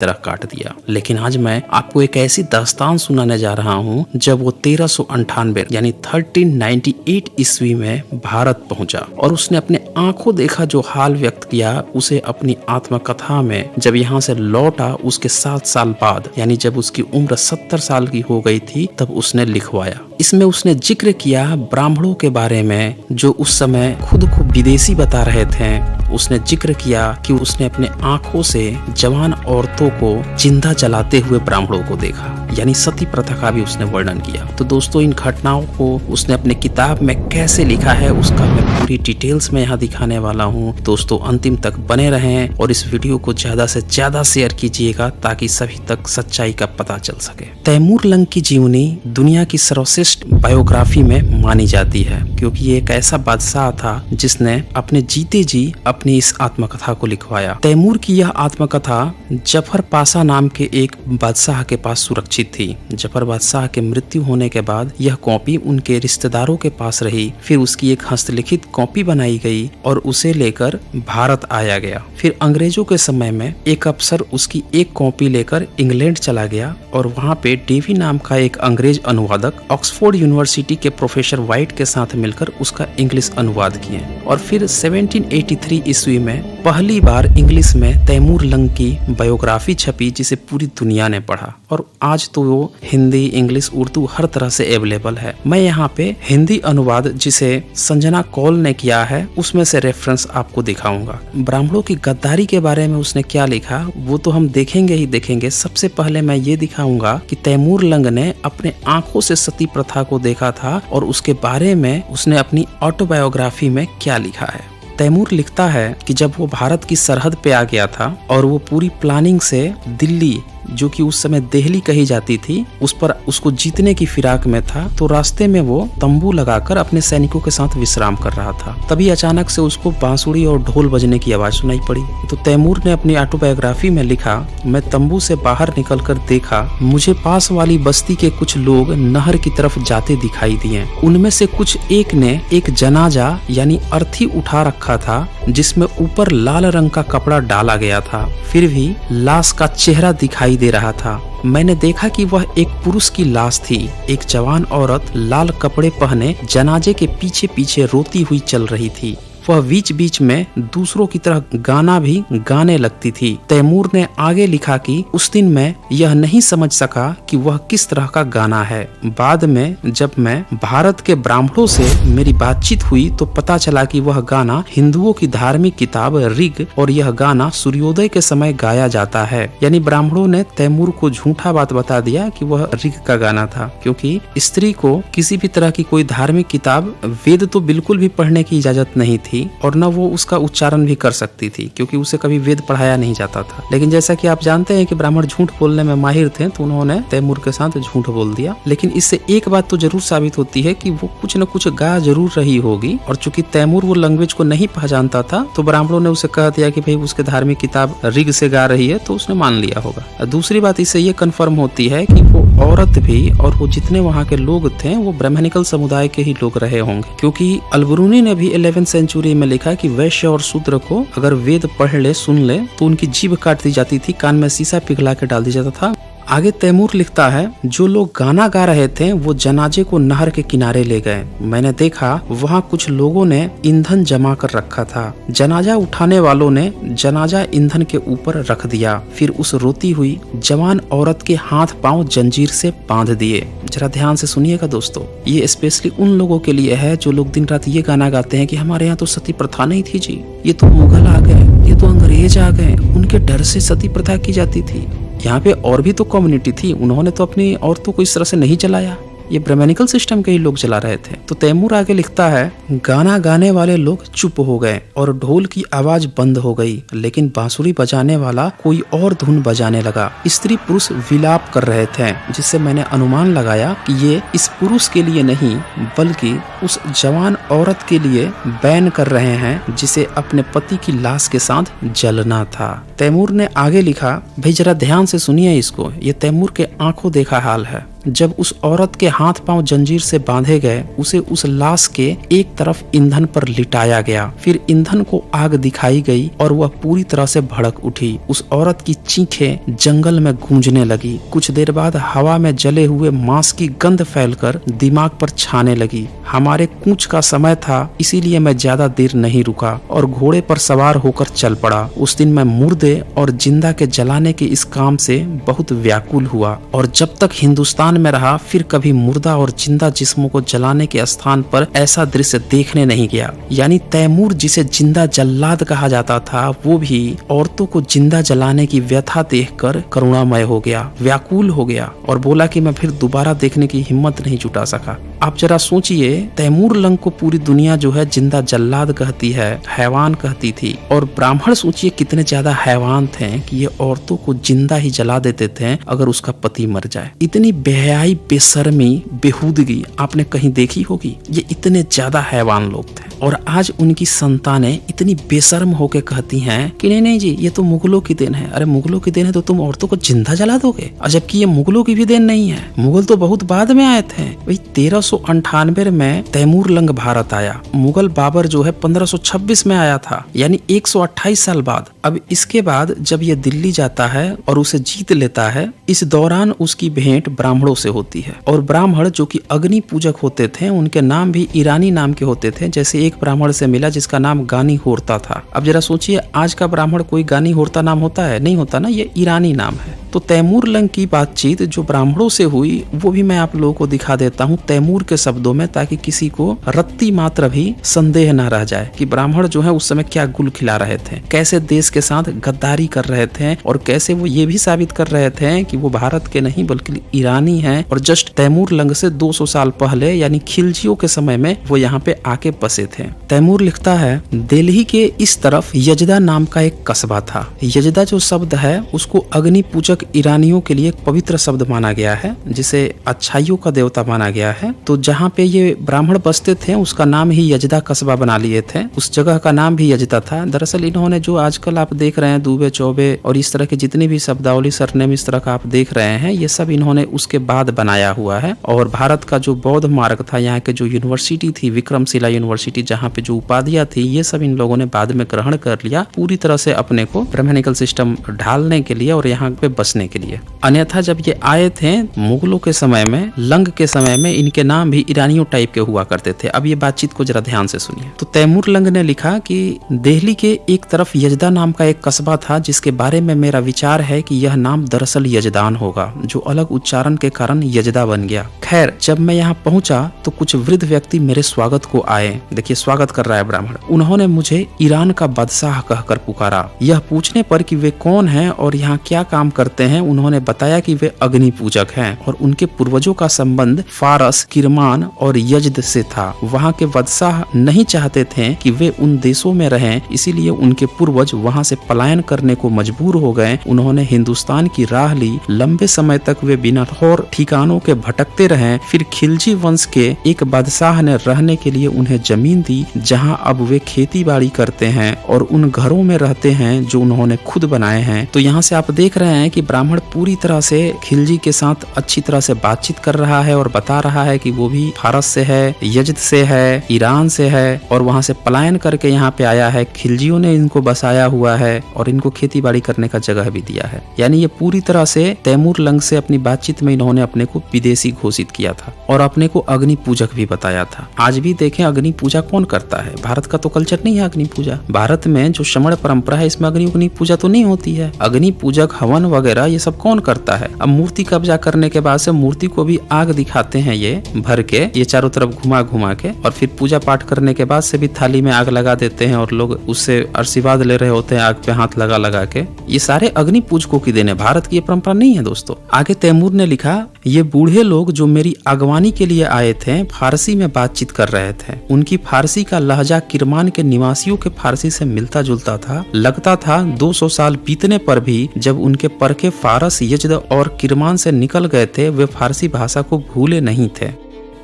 तरह काट दिया। लेकिन आज मैं आपको एक ऐसी दास्तान सुनाने जा रहा हूँ जब वो 1398 यानी 1398 ईस्वी में भारत पहुंचा और उसने अपने आंखों देखा जो हाल व्यक्त किया उसे अपनी आत्मकथा में जब यहाँ से लौटा उसके 7 साल बाद यानी जब उसकी उम्र 70 साल की हो गई थी तब उसने लिखवाया। इसमें उसने जिक्र किया ब्राह्मणों के बारे में जो उस समय खुद को विदेशी बता रहे थे। उसने जिक्र किया कि उसने अपने आंखों से जवान औरतों को जिंदा जलाते हुए ब्राह्मणों को देखा, यानी सती प्रथा का भी उसने वर्णन किया। तो दोस्तों इन घटनाओं को उसने अपने किताब में कैसे लिखा है उसका मैं पूरी डिटेल्स में यहाँ दिखाने वाला हूँ। दोस्तों अंतिम तक बने रहें और इस वीडियो को ज्यादा से ज्यादा शेयर कीजिएगा ताकि सभी तक सच्चाई का पता चल सके। तैमूर लंग की जीवनी दुनिया की सर्वश्रेष्ठ बायोग्राफी में मानी जाती है क्योंकि ये एक ऐसा बादशाह था जिसने अपने जीते जी अपनी इस आत्मकथा को लिखवाया। तैमूर की यह आत्मकथा जफर पाशा नाम के एक बादशाह के पास सुरक्षित थी। जफर बादशाह के मृत्यु होने के बाद यह कॉपी उनके रिश्तेदारों के पास रही। फिर उसकी एक हस्तलिखित कॉपी बनाई गई और उसे लेकर भारत आया गया। फिर अंग्रेजों के समय में एक अफसर उसकी एक कॉपी लेकर इंग्लैंड चला गया और वहाँ पे डेवी नाम का एक अंग्रेज अनुवादक ऑक्सफोर्ड यूनिवर्सिटी के प्रोफेसर वाइट के साथ मिलकर उसका इंग्लिश अनुवाद किए और फिर 1783 ईस्वी में पहली बार इंग्लिश में तैमूर लंग की बायोग्राफी छपी जिसे पूरी दुनिया ने पढ़ा और आज तो वो हिंदी, इंग्लिश, उर्दू हर तरह से अवेलेबल है। मैं यहाँ पे हिंदी अनुवाद जिसे संजना कौल ने किया है उसमें से रेफरेंस आपको दिखाऊंगा। ब्राह्मणों की गद्दारी के बारे में उसने क्या लिखा वो तो हम देखेंगे ही देखेंगे। सबसे पहले मैं ये दिखाऊंगा कि तैमूर लंग ने अपने आंखों से सती प्रथा को देखा था और उसके बारे में उसने अपनी ऑटोबायोग्राफी में क्या लिखा है। तैमूर लिखता है कि जब वो भारत की सरहद पे आ गया था और वो पूरी प्लानिंग से दिल्ली जो कि उस समय दिल्ली कही जाती थी उस पर उसको जीतने की फिराक में था तो रास्ते में वो तंबू लगाकर अपने सैनिकों के साथ विश्राम कर रहा था। तभी अचानक से उसको बांसुरी और ढोल बजने की आवाज सुनाई पड़ी। तो तैमूर ने अपनी ऑटोबायोग्राफी में लिखा, मैं तंबू से बाहर निकलकर देखा, मुझे पास वाली बस्ती के कुछ लोग नहर की तरफ जाते दिखाई दिए। उनमें से कुछ एक ने एक जनाजा यानी अर्थी उठा रखा था जिसमें ऊपर लाल रंग का कपड़ा डाला गया था, फिर भी लाश का चेहरा दिखाई दे रहा था। मैंने देखा कि वह एक पुरुष की लाश थी। एक जवान औरत लाल कपड़े पहने जनाजे के पीछे पीछे रोती हुई चल रही थी। वह बीच बीच में दूसरों की तरह गाना भी गाने लगती थी। तैमूर ने आगे लिखा कि उस दिन मैं यह नहीं समझ सका कि वह किस तरह का गाना है। बाद में जब मैं भारत के ब्राह्मणों से मेरी बातचीत हुई तो पता चला कि वह गाना हिंदुओं की धार्मिक किताब ऋग और यह गाना सूर्योदय के समय गाया जाता है। यानी ब्राह्मणों ने तैमूर को झूठा बात बता दिया कि वह ऋग का गाना था क्योंकि स्त्री को किसी भी तरह की कोई धार्मिक किताब वेद तो बिल्कुल भी पढ़ने की इजाजत नहीं थी और न वो उसका उच्चारण भी कर सकती थी क्योंकि उसे कभी वेद पढ़ाया नहीं जाता था। लेकिन जैसा कि आप जानते हैं कि ब्राह्मण झूठ बोलने में माहिर थे तो उन्होंने तैमूर के साथ झूठ बोल दिया। लेकिन इससे एक बात तो जरूर साबित होती है कि वो कुछ न कुछ गा जरूर रही होगी और चूंकि तैमूर वो लैंग्वेज को नहीं पहचानता था तो ब्राह्मणों ने उसे कह दिया कि भाई उसके धार्मिक किताब ऋग से गा रही है तो उसने मान लिया होगा। दूसरी बात इससे ये कन्फर्म होती है कि वो औरत भी और वो जितने वहाँ के लोग थे वो ब्राह्मणिकल समुदाय के ही लोग रहे होंगे क्योंकि अलबरूनी ने भी 11वीं सेंचुरी में लिखा कि वैश्य और शूद्र को अगर वेद पढ़ ले सुन ले तो उनकी जीभ काट दी जाती थी, कान में शीशा पिघला के डाल दिया जाता था। आगे तैमूर लिखता है, जो लोग गाना गा रहे थे वो जनाजे को नहर के किनारे ले गए। मैंने देखा वहाँ कुछ लोगों ने ईंधन जमा कर रखा था। जनाजा उठाने वालों ने जनाजा ईंधन के ऊपर रख दिया, फिर उस रोती हुई जवान औरत के हाथ पांव जंजीर से बांध दिए। जरा ध्यान से सुनिएगा दोस्तों, ये स्पेशली उन लोगों के लिए है जो लोग दिन रात ये गाना गाते हैं कि हमारे यहाँ तो सती प्रथा नहीं थी जी, ये तो मुगल आ गए, ये तो अंग्रेज आ गए, उनके डर से सती प्रथा की जाती थी। यहाँ पे और भी तो कम्युनिटी थी, उन्होंने तो अपनी औरतों को इस तरह से नहीं चलाया, ये ब्राह्मणिकल सिस्टम के ही लोग चला रहे थे। तो तैमूर आगे लिखता है, गाना गाने वाले लोग चुप हो गए और ढोल की आवाज बंद हो गई, लेकिन बांसुरी बजाने वाला कोई और धुन बजाने लगा। स्त्री पुरुष विलाप कर रहे थे, जिससे मैंने अनुमान लगाया कि ये इस पुरुष के लिए नहीं बल्कि उस जवान औरत के लिए बैन कर रहे हैं जिसे अपने पति की लाश के साथ जलना था। तैमूर ने आगे लिखा, भाई जरा ध्यान से सुनिए इसको, ये तैमूर के आंखों देखा हाल है। जब उस औरत के हाथ पांव जंजीर से बांधे गए, उसे उस लाश के एक तरफ ईंधन पर लिटाया गया। फिर ईंधन को आग दिखाई गई और वह पूरी तरह से भड़क उठी। उस औरत की चीखें जंगल में गूंजने लगी। कुछ देर बाद हवा में जले हुए मांस की गंध फैलकर दिमाग पर छाने लगी। हमारे कूच का समय था, इसीलिए मैं ज्यादा देर नहीं रुका और घोड़े पर सवार होकर चल पड़ा। उस दिन मैं मुर्दे और जिंदा के जलाने के इस काम से बहुत व्याकुल हुआ और जब तक हिंदुस्तान में रहा फिर कभी मुर्दा और जिंदा जिस्मों को जलाने के स्थान पर ऐसा दृश्य देखने नहीं गया। यानी तैमूर, जिसे जिंदा जल्लाद कहा जाता था, वो भी औरतों को जिंदा जलाने की व्यथा देखकर करुणामय हो गया, व्याकुल हो गया और बोला कि मैं फिर दोबारा देखने की हिम्मत नहीं जुटा सका। आप जरा सोचिए, तैमूर लंग को पूरी दुनिया जो है जिंदा जल्लाद कहती है, हैवान कहती थी, और ब्राह्मण सोचिए कितने ज्यादा हैवान थे कि ये औरतों को जिंदा ही जला देते थे अगर उसका पति मर जाए। इतनी बेहयाई, बेशर्मी, बेहूदगी आपने कहीं देखी होगी? ये इतने ज्यादा हैवान लोग थे। और आज उनकी संतानें इतनी बेशर्म होकर कहती हैं कि नहीं नहीं जी, ये तो मुगलों की देन है। अरे मुगलों की देन है तो तुम औरतों को जिंदा जला दोगे? और जबकि ये मुगलों की भी देन नहीं है, मुगल तो बहुत बाद में आए थे। भाई 1398 में तैमूर लंग भारत आया। मुगल बाबर जो है 1526 में आया था, यानी 128 साल बाद। अब इसके बाद जब ये दिल्ली जाता है और उसे जीत लेता है, इस दौरान उसकी भेंट ब्राह्मणों से होती है। और ब्राह्मण जो कि अग्नि पूजक होते थे, उनके नाम भी ईरानी नाम के होते थे। जैसे एक ब्राह्मण से मिला जिसका नाम गानी होरता था। अब जरा सोचिए, आज का ब्राह्मण कोई गानी होरता नाम होता है? नहीं होता ना, ये ईरानी नाम है। तो तैमूर लंग की बातचीत जो ब्राह्मणों से हुई वो भी मैं आप लोगों को दिखा देता हूँ तैमूर के शब्दों में, ताकि किसी को रत्ती मात्र भी संदेह न रह जाए कि ब्राह्मण जो है उस समय क्या गुल खिला रहे थे, कैसे देश के साथ गद्दारी कर रहे थे और कैसे वो ये भी साबित कर रहे थे कि वो भारत के नहीं बल्कि ईरानी हैं और जस्ट तैमूर लंग से 200 साल पहले यानी खिलजियों के समय में वो यहाँ पे आके बसे थे। तैमूर लिखता है, दिल्ली के इस तरफ यजदा नाम का एक कस्बा था। यजदा जो शब्द है उसको अग्नि पूजक ईरानियों के लिए एक पवित्र शब्द माना गया है, जिसे अच्छाइयों का देवता माना गया है। तो जहाँ पे ये ब्राह्मण बसते थे उसका नाम ही यजदा कस्बा बना लिए थे। उस जगह का नाम भी यजदा था। दरअसल इन्होंने जो आजकल आप देख रहे हैं दुबे चौबे और इस तरह के जितने भी शब्दावली सरनेम इस तरह का आप देख रहे हैं, ये सब इन्होंने उसके बाद बनाया हुआ है। और भारत का जो बौद्ध मार्ग था, यहाँ के जो यूनिवर्सिटी थी विक्रमशिला यूनिवर्सिटी, जहाँ पे जो उपाधियां थी, ये सब इन लोगों ने बाद में ग्रहण कर लिया पूरी तरह से अपने को ब्राह्मणिकल सिस्टम ढालने के लिए और यहाँ पे बसने के लिए। अन्यथा जब ये आए थे मुगलों के समय में, लंग के समय में, इनके नाम भी ईरानियों टाइप के हुआ करते थे। अब ये बातचीत को जरा ध्यान से सुनिए। तो तैमूर लंग ने लिखा कि दिल्ली के एक तरफ यजदा नाम का एक कस्बा था, जिसके बारे में मेरा विचार है कि यह नाम दरअसल यजदान होगा, जो अलग उच्चारण के कारण यजदा बन गया। खैर, जब मैं यहाँ पहुंचा तो कुछ वृद्ध व्यक्ति मेरे स्वागत को आए। देखिए स्वागत कर रहा है ब्राह्मण। उन्होंने मुझे ईरान का बादशाह कहकर पुकारा। यह पूछने पर कि वे कौन हैं और यहाँ क्या काम करते हैं, उन्होंने बताया कि वे अग्नि पूजक हैं और उनके पूर्वजों का संबंध फारस, किरमान और यजद से था। वहाँ के बादशाह नहीं चाहते थे कि वे उन देशों में रहें, इसीलिए उनके पूर्वज वहाँ से पलायन करने को मजबूर हो गए। उन्होंने हिंदुस्तान की राह ली। लंबे समय तक वे बिना ठौर ठिकानों के भटकते रहे। फिर खिलजी वंश के एक बादशाह ने रहने के लिए उन्हें जमीन दी, जहाँ अब वे खेती बाड़ी करते हैं और उन घरों में रहते हैं जो उन्होंने खुद बनाए हैं। तो यहाँ से आप देख रहे हैं कि ब्राह्मण पूरी तरह से खिलजी के साथ अच्छी तरह से बातचीत कर रहा है और बता रहा है कि वो भी फारस से है, यजद से है, ईरान से है और वहाँ से पलायन करके यहाँ पे आया है। खिलजियों ने इनको बसाया हुआ है और इनको खेती बाड़ी करने का जगह भी दिया है। यानी ये पूरी तरह से तैमूर लंग से अपनी बातचीत में इन्होंने अपने को विदेशी घोषित किया था और अपने को अग्नि पूजक भी बताया था। आज भी देखें अग्नि पूजा कौन करता है? भारत का तो कल्चर नहीं है अग्नि पूजा। भारत में जो श्रमण परंपरा है इसमें अग्नि पूजा तो नहीं होती है। अग्नि पूजक, हवन वगैरह ये सब कौन करता है? अब मूर्ति कब्जा करने के बाद से मूर्ति को भी आग दिखाते हैं ये भर के, ये चारों तरफ घुमा घुमा के, और फिर पूजा पाठ करने के बाद से भी थाली में आग लगा देते हैं और लोग उससे आशीर्वाद ले रहे होते हैं आग पे हाथ लगा लगा के। ये सारे अग्नि पूजकों की देन है, भारत की ये परंपरा नहीं है दोस्तों। आगे तैमूर ने लिखा, ये बूढ़े लोग जो मेरी अगवानी के लिए आए थे फारसी में बातचीत कर रहे थे। उनकी फारसी का लहजा किरमान के निवासियों के फारसी से मिलता जुलता था। लगता था 200 साल बीतने पर भी जब उनके परखे फारस, यजद और किरमान से निकल गए थे, वे फारसी भाषा को भूले नहीं थे।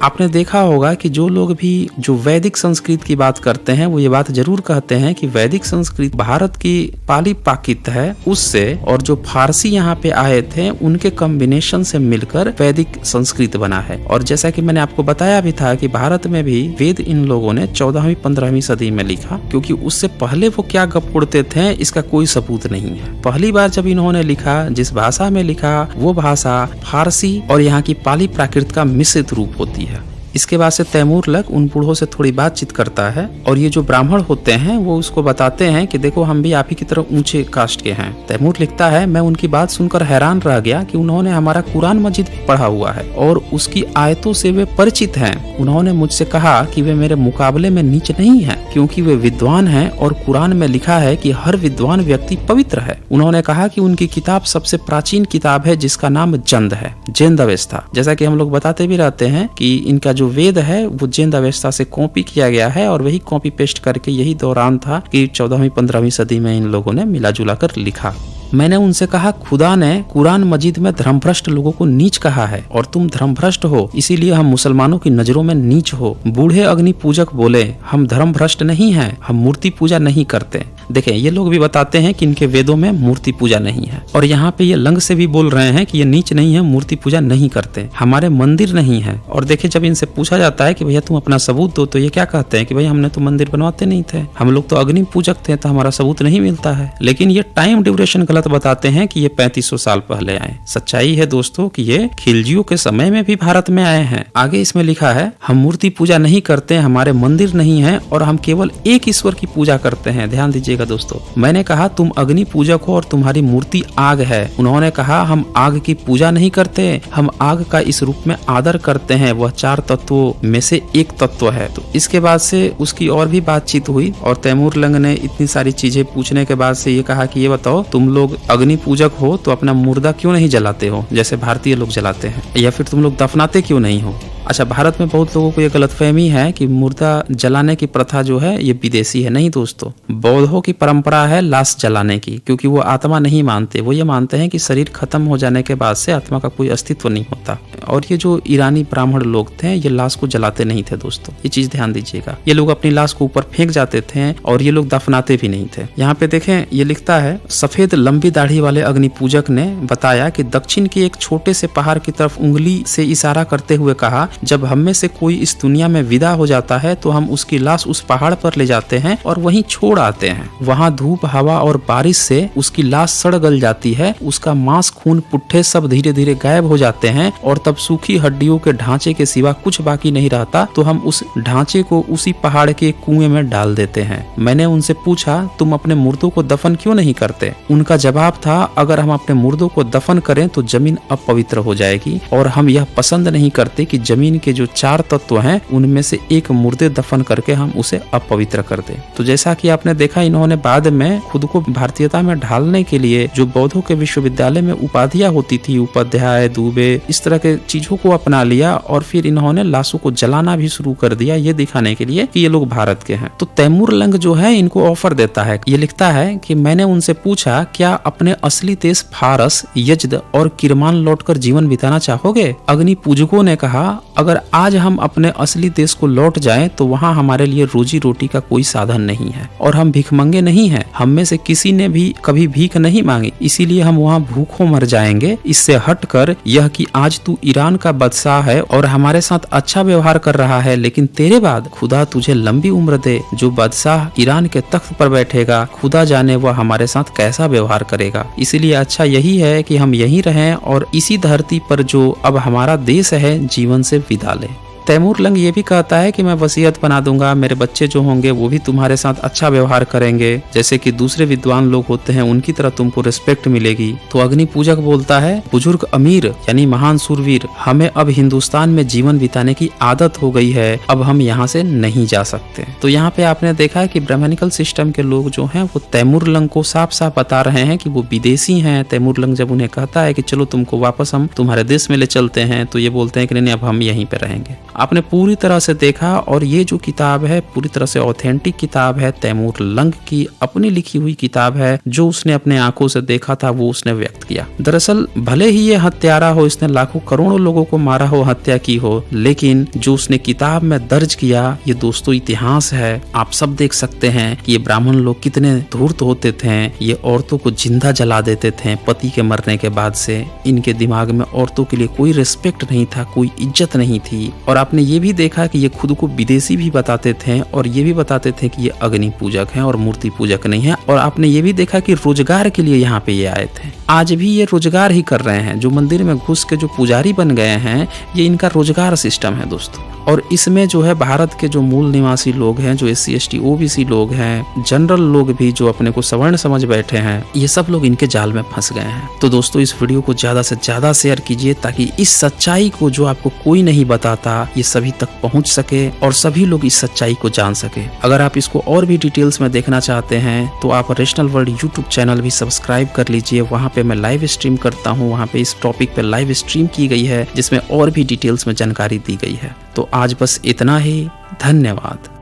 आपने देखा होगा कि जो लोग भी जो वैदिक संस्कृत की बात करते हैं वो ये बात जरूर कहते हैं कि वैदिक संस्कृत भारत की पाली प्राकृत है उससे, और जो फारसी यहाँ पे आए थे उनके कॉम्बिनेशन से मिलकर वैदिक संस्कृत बना है। और जैसा कि मैंने आपको बताया भी था कि भारत में भी वेद इन लोगों ने 14वीं 15वीं सदी में लिखा, क्योंकि उससे पहले वो क्या गप उड़ते थे इसका कोई सबूत नहीं है। पहली बार जब इन्होंने लिखा, जिस भाषा में लिखा वो भाषा फारसी और यहाँ की पाली प्राकृत का मिश्रित रूप होती है। इसके बाद से तैमूर लंग उन बूढ़ों से थोड़ी बातचीत करता है और ये जो ब्राह्मण होते हैं वो उसको बताते हैं कि देखो हम भी आप ही की तरह ऊंचे कास्ट के हैं। तैमूर लिखता है, मैं उनकी बात सुनकर हैरान रह गया कि उन्होंने हमारा कुरान मजीद भी पढ़ा हुआ है और उसकी आयतों से वे परिचित हैं। उन्होंने मुझसे कहा कि वे मेरे मुकाबले में नीच नहीं है क्योंकि वे विद्वान हैं और कुरान में लिखा है कि हर विद्वान व्यक्ति पवित्र है। उन्होंने कहा कि उनकी किताब सबसे प्राचीन किताब है जिसका नाम जंद है, जैन अवस्था। जैसा कि हम लोग बताते भी रहते हैं कि इनका जो वेद है वो जैन अवस्था से कॉपी किया गया है और वही कॉपी पेस्ट करके यही दौरान था कि 14वीं 15वीं सदी में इन लोगों ने मिला जुला कर लिखा। मैंने उनसे कहा, खुदा ने कुरान मजीद में धर्मभ्रष्ट लोगों को नीच कहा है और तुम धर्मभ्रष्ट हो, इसीलिए हम मुसलमानों की नजरों में नीच हो। बूढ़े अग्नि पूजक बोले, हम धर्मभ्रष्ट नहीं हैं, हम मूर्ति पूजा नहीं करते। देखें, ये लोग भी बताते हैं कि इनके वेदों में मूर्ति पूजा नहीं है और यहाँ पे ये लंग से भी बोल रहे हैं कि ये नीच नहीं है, मूर्ति पूजा नहीं करते, हमारे मंदिर नहीं है। और देखिए, जब इनसे पूछा जाता है कि भैया तुम अपना सबूत दो, तो ये क्या कहते हैं कि भाई हमने तो मंदिर बनवाते नहीं थे, हम लोग तो अग्नि पूजक थे, तो हमारा सबूत नहीं मिलता है। लेकिन ये टाइम ड्यूरेशन गलत बताते हैं कि ये 3500 साल पहले आए। सच्चाई है दोस्तों कि ये खिलजियों के समय में भी भारत में आए हैं। आगे इसमें लिखा है, हम मूर्ति पूजा नहीं करते, हमारे मंदिर नहीं है और हम केवल एक ईश्वर की पूजा करते हैं। ध्यान दीजिएगा दोस्तों, मैंने कहा तुम अग्नि पूजक हो और तुम्हारी मूर्ति आग है। उन्होंने कहा हम आग की पूजा नहीं करते, हम आग का इस रूप में आदर करते हैं, वह 4 तत्वों में से एक तत्व है। तो इसके बाद से उसकी और भी बातचीत हुई और तैमूर लंग ने इतनी सारी चीजें पूछने के बाद से ये कहा कि ये बताओ, तुम लोग अग्नि पूजक हो तो अपना मुर्दा क्यों नहीं जलाते हो जैसे भारतीय लोग जलाते हैं, या फिर तुम लोग दफनाते क्यों नहीं हो। अच्छा, भारत में बहुत लोगों को ये गलतफहमी है कि मुर्दा जलाने की प्रथा जो है ये विदेशी है। नहीं दोस्तों, बौद्धों की परंपरा है लाश जलाने की, क्योंकि वो आत्मा नहीं मानते। वो ये मानते हैं कि शरीर खत्म हो जाने के बाद से आत्मा का कोई अस्तित्व नहीं होता। और ये जो ईरानी ब्राह्मण लोग थे ये लाश को जलाते नहीं थे दोस्तों, ये चीज ध्यान दीजिएगा। ये लोग अपनी लाश को ऊपर फेंक जाते थे और ये लोग दफनाते भी नहीं थे। यहाँ पे देखें, ये लिखता है, सफेद लंबी दाढ़ी वाले अग्नि पूजक ने बताया कि दक्षिण के एक छोटे से पहाड़ की तरफ उंगली से इशारा करते हुए कहा, जब हम में से कोई इस दुनिया में विदा हो जाता है तो हम उसकी लाश उस पहाड़ पर ले जाते हैं और वहीं छोड़ आते हैं। वहाँ धूप, हवा और बारिश से उसकी लाश सड़ गल जाती है, उसका मांस, खून, पुट्ठे सब धीरे धीरे गायब हो जाते हैं और तब सूखी हड्डियों के ढांचे के सिवा कुछ बाकी नहीं रहता, तो हम उस ढांचे को उसी पहाड़ के कुएं में डाल देते हैं। मैंने उनसे पूछा, तुम अपने मुर्दों को दफन क्यों नहीं करते। उनका जवाब था, अगर हम अपने मुर्दों को दफन करें तो जमीन अपवित्र हो जाएगी और हम यह पसंद नहीं करते कि जमीन के जो 4 तत्व हैं उनमें से एक मुर्दे दफन करके हम उसे अपवित्र कर दें। तो जैसा कि आपने देखा, इन्होंने बाद में खुद को भारतीयता में ढालने के लिए जो बौद्धों के विश्वविद्यालय में उपाधियां होती थी, उपाध्याय, दुबे, इस तरह के चीजों को अपना लिया और फिर इन्होंने लाशों को जलाना भी शुरू कर दिया, ये दिखाने के लिए कि ये लोग भारत के हैं। तो तैमूर लंग जो है इनको ऑफर देता है। ये लिखता है कि मैंने उनसे पूछा, क्या अपने असली देश फारस, यज्द और किरमान लौटकर जीवन बिताना चाहोगे। अग्नि पूजकों ने कहा, अगर आज हम अपने असली देश को लौट जाएं तो वहाँ हमारे लिए रोजी रोटी का कोई साधन नहीं है और हम भिखमंगे नहीं हैं। हम में से किसी ने भी कभी भीख नहीं मांगी, इसीलिए हम वहाँ भूखों मर जाएंगे। इससे हटकर यह कि आज तू ईरान का बादशाह है और हमारे साथ अच्छा व्यवहार कर रहा है, लेकिन तेरे बाद खुदा तुझे लंबी उम्र दे। जो बादशाह ईरान के तख्त पर बैठेगा, खुदा जाने वह हमारे साथ कैसा व्यवहार करेगा। इसलिए अच्छा यही है कि हम यहीं रहें और इसी धरती पर जो अब हमारा देश है जीवन से विदा लें। तैमूर लंग ये भी कहता है कि मैं वसीयत बना दूंगा, मेरे बच्चे जो होंगे वो भी तुम्हारे साथ अच्छा व्यवहार करेंगे, जैसे कि दूसरे विद्वान लोग होते हैं उनकी तरह तुमको रिस्पेक्ट मिलेगी। तो अग्नि पूजक बोलता है, बुजुर्ग अमीर यानी महान सूरवीर, हमें अब हिंदुस्तान में जीवन बिताने की आदत हो गई है, अब हम यहाँ से नहीं जा सकते। तो यहाँ पे आपने देखा है कि ब्राह्मणिकल सिस्टम के लोग जो हैं वो तैमूर लंग को साफ साफ बता रहे हैं कि वो विदेशी हैं। तैमूर लंग जब उन्हें कहता है कि चलो तुमको वापस हम तुम्हारे देश में ले चलते हैं, तो ये बोलते हैं कि नहीं, अब हम यहीं पे रहेंगे। आपने पूरी तरह से देखा और ये जो किताब है पूरी तरह से ऑथेंटिक किताब है, तैमूर लंग की अपनी लिखी हुई किताब है। जो उसने अपने आंखों से देखा था वो उसने व्यक्त किया। दरअसल भले ही ये हत्यारा हो, इसने लाखों करोड़ों लोगों को मारा हो, हत्या की हो, लेकिन जो उसने किताब में दर्ज किया ये दोस्तों इतिहास है। आप सब देख सकते हैं कि ये ब्राह्मण लोग कितने धूर्त होते थे। ये औरतों को जिंदा जला देते थे पति के मरने के बाद से। इनके दिमाग में औरतों के लिए कोई रिस्पेक्ट नहीं था, कोई इज्जत नहीं थी। और आपने ये भी देखा कि ये खुद को विदेशी भी बताते थे और ये भी बताते थे कि ये अग्नि पूजक हैं और मूर्ति पूजक नहीं है। और आपने ये भी देखा कि रोजगार के लिए यहाँ पे ये आए थे। आज भी ये रोजगार ही कर रहे हैं। जो मंदिर में घुस के जो पुजारी बन गए हैं ये इनका रोजगार सिस्टम है दोस्तों। और इसमें जो है भारत के जो मूल निवासी लोग हैं, जो SC ST OBC लोग हैं, जनरल लोग भी जो अपने को सवर्ण समझ बैठे हैं, ये सब लोग इनके जाल में फंस गए हैं। तो दोस्तों इस वीडियो को ज्यादा से ज्यादा शेयर कीजिए ताकि इस सच्चाई को जो आपको कोई नहीं बताता ये सभी तक पहुंच सके और सभी लोग इस सच्चाई को जान सके। अगर आप इसको और भी डिटेल्स में देखना चाहते हैं तो आप रेशनल वर्ल्ड यूट्यूब चैनल भी सब्सक्राइब कर लीजिए। वहाँ पे मैं लाइव स्ट्रीम करता हूँ। वहाँ पे इस टॉपिक पे लाइव स्ट्रीम की गई है जिसमें और भी डिटेल्स में जानकारी दी गई है। तो आज बस इतना ही। धन्यवाद।